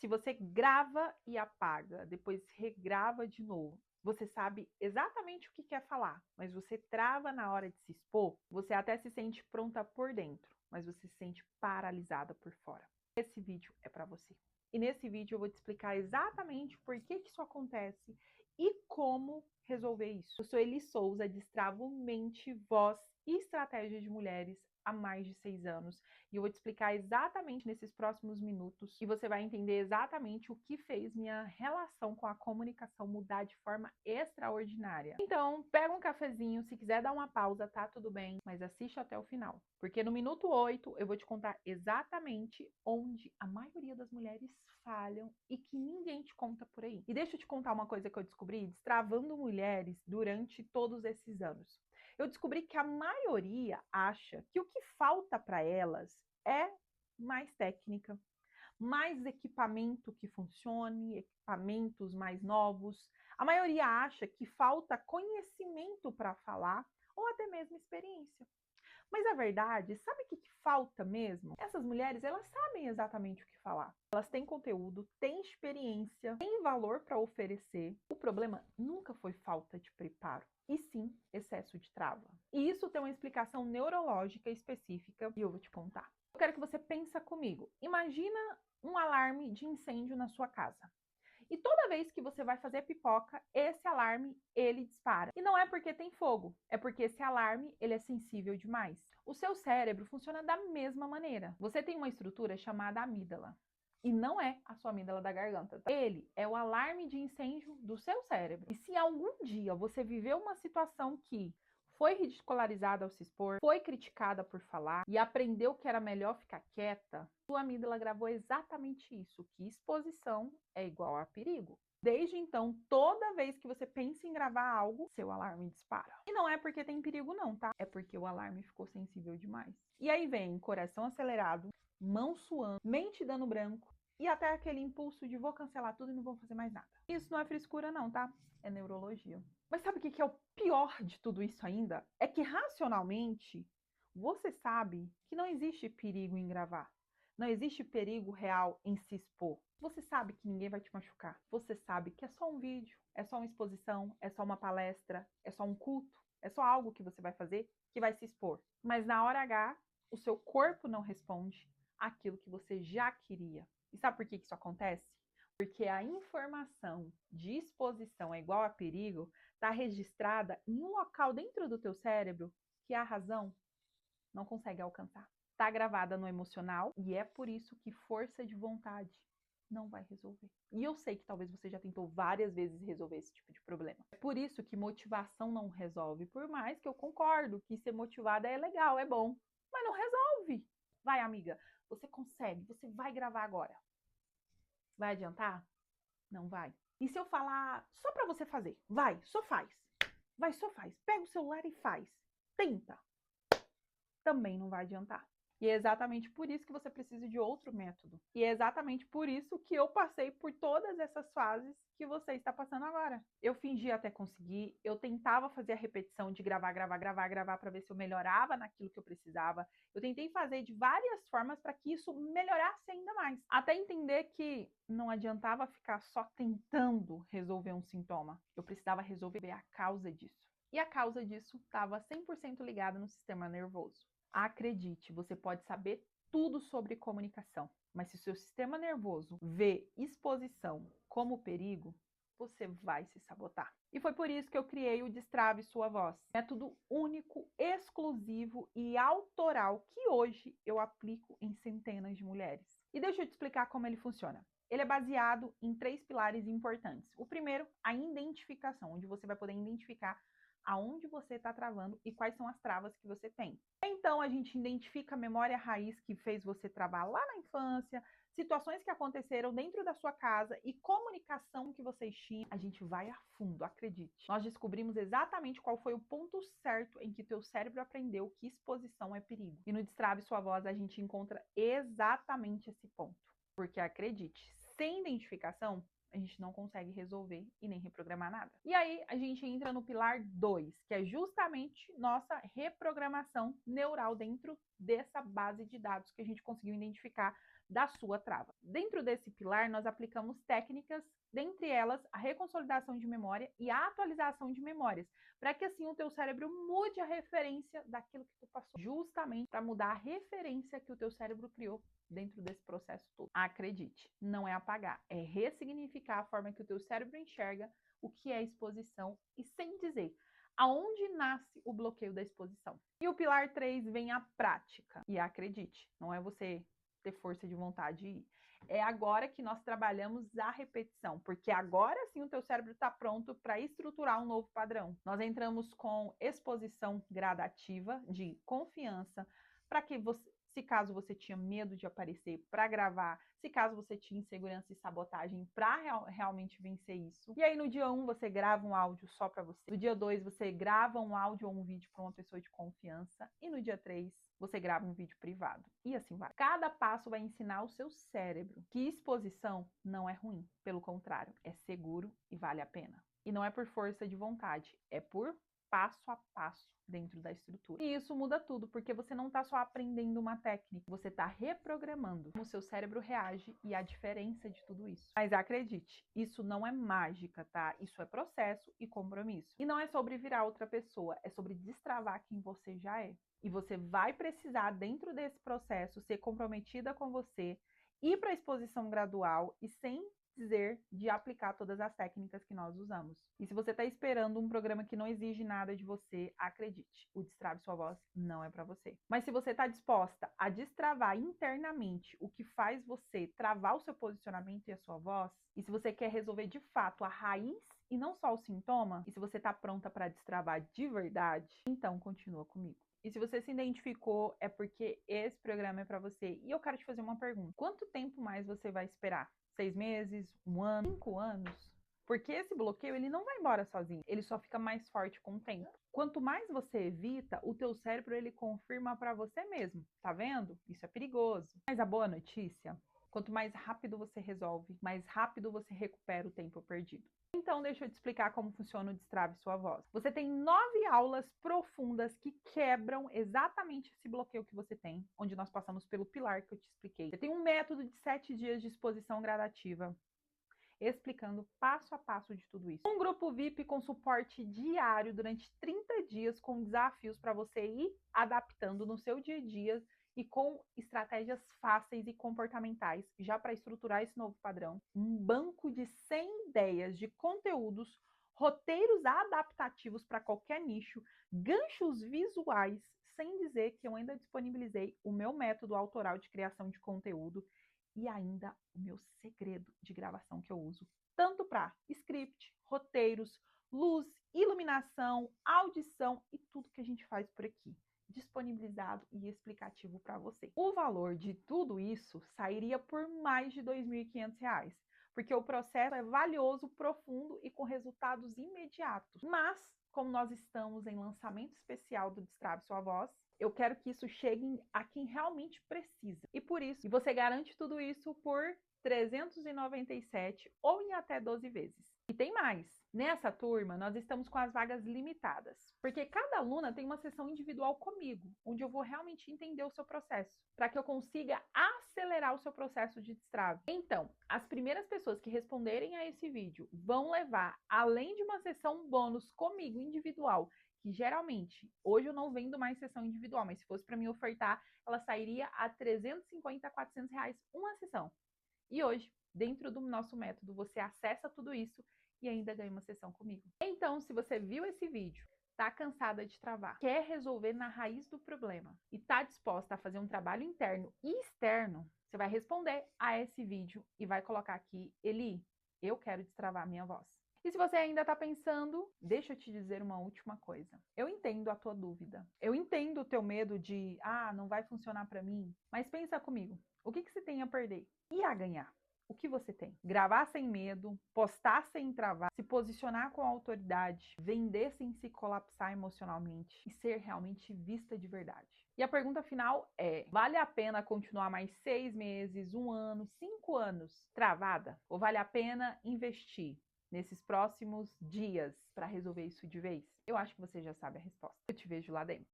Se você grava e apaga, depois regrava de novo, você sabe exatamente o que quer falar, mas você trava na hora de se expor, você até se sente pronta por dentro, mas você se sente paralisada por fora. Esse vídeo é para você. E nesse vídeo eu vou te explicar exatamente por que isso acontece e como resolver isso. Eu sou Eli Souza, destravo mente, voz e estratégia de mulheres há mais de 6 anos. E eu vou te explicar exatamente nesses próximos minutos e você vai entender exatamente o que fez minha relação com a comunicação mudar de forma extraordinária. Então, pega um cafezinho, se quiser dar uma pausa, tá tudo bem, mas assiste até o final. Porque no minuto 8 eu vou te contar exatamente onde a maioria das mulheres falham e que ninguém te conta por aí. E deixa eu te contar uma coisa que eu descobri destravando mulheres durante todos esses anos. Eu descobri que a maioria acha que o que falta para elas é mais técnica, mais equipamento que funcione, equipamentos mais novos. A maioria acha que falta conhecimento para falar ou até mesmo experiência. Mas a verdade, sabe o que falta mesmo? Essas mulheres, elas sabem exatamente o que falar. Elas têm conteúdo, têm experiência, têm valor para oferecer. O problema nunca foi falta de preparo, e sim excesso de trava. E isso tem uma explicação neurológica específica e eu vou te contar. Eu quero que você pense comigo. Imagina um alarme de incêndio na sua casa. E toda vez que você vai fazer pipoca, esse alarme, ele dispara. E não é porque tem fogo, é porque esse alarme, ele é sensível demais. O seu cérebro funciona da mesma maneira. Você tem uma estrutura chamada amígdala. E não é a sua amígdala da garganta. Tá? Ele é o alarme de incêndio do seu cérebro. E se algum dia você viveu uma situação que foi ridicularizada ao se expor, foi criticada por falar e aprendeu que era melhor ficar quieta, sua amígdala gravou exatamente isso, que exposição é igual a perigo. Desde então, toda vez que você pensa em gravar algo, seu alarme dispara. E não é porque tem perigo não, tá? É porque o alarme ficou sensível demais. E aí vem coração acelerado, mão suando, mente dando branco e até aquele impulso de vou cancelar tudo e não vou fazer mais nada. Isso não é frescura não, tá? É neurologia. Mas sabe o que é o pior de tudo isso ainda? É que racionalmente, você sabe que não existe perigo em gravar. Não existe perigo real em se expor. Você sabe que ninguém vai te machucar. Você sabe que é só um vídeo, é só uma exposição, é só uma palestra, é só um culto, é só algo que você vai fazer que vai se expor. Mas na hora H, o seu corpo não responde àquilo que você já queria. E sabe por que isso acontece? Porque a informação de exposição é igual a perigo está registrada em um local dentro do teu cérebro que a razão não consegue alcançar. Está gravada no emocional e é por isso que força de vontade não vai resolver. E eu sei que talvez você já tentou várias vezes resolver esse tipo de problema. É por isso que motivação não resolve. Por mais que eu concordo que ser motivada é legal, é bom, mas não resolve. Vai, amiga, você consegue, você vai gravar agora. Vai adiantar? Não vai. E se eu falar só para você fazer? Vai, só faz. Vai, só faz. Pega o celular e faz. Tenta. Também não vai adiantar. E é exatamente por isso que você precisa de outro método. E é exatamente por isso que eu passei por todas essas fases que você está passando agora. Eu fingia até conseguir, eu tentava fazer a repetição de gravar para ver se eu melhorava naquilo que eu precisava. Eu tentei fazer de várias formas para que isso melhorasse ainda mais. Até entender que não adiantava ficar só tentando resolver um sintoma. Eu precisava resolver a causa disso. E a causa disso estava 100% ligada no sistema nervoso. Acredite, você pode saber tudo sobre comunicação, mas se o seu sistema nervoso vê exposição como perigo, você vai se sabotar. E foi por isso que eu criei o Destrave Sua Voz. Método único, exclusivo e autoral que hoje eu aplico em centenas de mulheres. E deixa eu te explicar como ele funciona. Ele é baseado em 3 pilares importantes. O primeiro, a identificação, onde você vai poder identificar aonde você está travando e quais são as travas que você tem. Então, a gente identifica a memória raiz que fez você travar lá na infância, situações que aconteceram dentro da sua casa e comunicação que vocês tinham. A gente vai a fundo, acredite. Nós descobrimos exatamente qual foi o ponto certo em que teu cérebro aprendeu que exposição é perigo. E no Destrave Sua Voz a gente encontra exatamente esse ponto. Porque acredite, sem identificação, a gente não consegue resolver e nem reprogramar nada. E aí a gente entra no pilar 2, que é justamente nossa reprogramação neural dentro dessa base de dados que a gente conseguiu identificar da sua trava. Dentro desse pilar, nós aplicamos técnicas, dentre elas a reconsolidação de memória e a atualização de memórias, para que assim o teu cérebro mude a referência daquilo que tu passou, justamente para mudar a referência que o teu cérebro criou dentro desse processo todo. Acredite, não é apagar, é ressignificar a forma que o teu cérebro enxerga o que é exposição e sem dizer aonde nasce o bloqueio da exposição. E o pilar 3 vem a prática. E acredite, não é você ter força de vontade de ir. É agora que nós trabalhamos a repetição, porque agora sim o teu cérebro está pronto para estruturar um novo padrão. Nós entramos com exposição gradativa de confiança, para que você, se caso você tinha medo de aparecer, para gravar, se caso você tinha insegurança e sabotagem, para realmente vencer isso. E aí no dia 1 você grava um áudio só para você. No dia 2 você grava um áudio ou um vídeo para uma pessoa de confiança. E no dia 3 você grava um vídeo privado. E assim vai. Cada passo vai ensinar o seu cérebro que exposição não é ruim. Pelo contrário, é seguro e vale a pena. E não é por força de vontade, é por passo a passo dentro da estrutura. E isso muda tudo, porque você não está só aprendendo uma técnica, você está reprogramando como o seu cérebro reage e a diferença de tudo isso. Mas acredite, isso não é mágica, tá? Isso é processo e compromisso. E não é sobre virar outra pessoa, é sobre destravar quem você já é. E você vai precisar, dentro desse processo, ser comprometida com você, ir para a exposição gradual e sem dizer de aplicar todas as técnicas que nós usamos. E se você está esperando um programa que não exige nada de você, acredite, o Destrave Sua Voz não é para você. Mas se você está disposta a destravar internamente o que faz você travar o seu posicionamento e a sua voz, e se você quer resolver de fato a raiz e não só o sintoma, e se você está pronta para destravar de verdade, então continua comigo. E se você se identificou, é porque esse programa é para você. E eu quero te fazer uma pergunta. Quanto tempo mais você vai esperar? 6 meses? 1 ano? 5 anos? Porque esse bloqueio, ele não vai embora sozinho. Ele só fica mais forte com o tempo. Quanto mais você evita, o teu cérebro, ele confirma para você mesmo. Tá vendo? Isso é perigoso. Mas a boa notícia, quanto mais rápido você resolve, mais rápido você recupera o tempo perdido. Então, deixa eu te explicar como funciona o Destrave Sua Voz. Você tem 9 aulas profundas que quebram exatamente esse bloqueio que você tem, onde nós passamos pelo pilar que eu te expliquei. Você tem um método de 7 dias de exposição gradativa, explicando passo a passo de tudo isso. Um grupo VIP com suporte diário durante 30 dias, com desafios para você ir adaptando no seu dia a dia e com estratégias fáceis e comportamentais, já para estruturar esse novo padrão. Um banco de 100 ideias de conteúdos, roteiros adaptativos para qualquer nicho, ganchos visuais, sem dizer que eu ainda disponibilizei o meu método autoral de criação de conteúdo e ainda o meu segredo de gravação que eu uso, tanto para script, roteiros, luz, iluminação, audição e tudo que a gente faz por aqui, disponibilizado e explicativo para você. O valor de tudo isso sairia por mais de R$ 2.500, porque o processo é valioso, profundo e com resultados imediatos. Mas, como nós estamos em lançamento especial do Destrave Sua Voz, eu quero que isso chegue a quem realmente precisa. E por isso, você garante tudo isso por R$ 397 ou em até 12 vezes. E tem mais. Nessa turma, nós estamos com as vagas limitadas, porque cada aluna tem uma sessão individual comigo, onde eu vou realmente entender o seu processo, para que eu consiga acelerar o seu processo de destrave. Então, as primeiras pessoas que responderem a esse vídeo vão levar, além de uma sessão bônus comigo individual, que geralmente, hoje eu não vendo mais sessão individual, mas se fosse para mim ofertar, ela sairia a R$ 350 a R$ 400 uma sessão. E hoje, dentro do nosso método, você acessa tudo isso e ainda ganha uma sessão comigo. Então, se você viu esse vídeo, tá cansada de travar, quer resolver na raiz do problema e tá disposta a fazer um trabalho interno e externo, você vai responder a esse vídeo e vai colocar aqui, Eli, eu quero destravar minha voz. E se você ainda está pensando, deixa eu te dizer uma última coisa. Eu entendo a tua dúvida. Eu entendo o teu medo de, não vai funcionar para mim. Mas pensa comigo, o que você tem a perder e a ganhar? O que você tem? Gravar sem medo, postar sem travar, se posicionar com autoridade, vender sem se colapsar emocionalmente e ser realmente vista de verdade. E a pergunta final é, vale a pena continuar mais 6 meses, 1 ano, 5 anos travada? Ou vale a pena investir nesses próximos dias para resolver isso de vez? Eu acho que você já sabe a resposta. Eu te vejo lá dentro.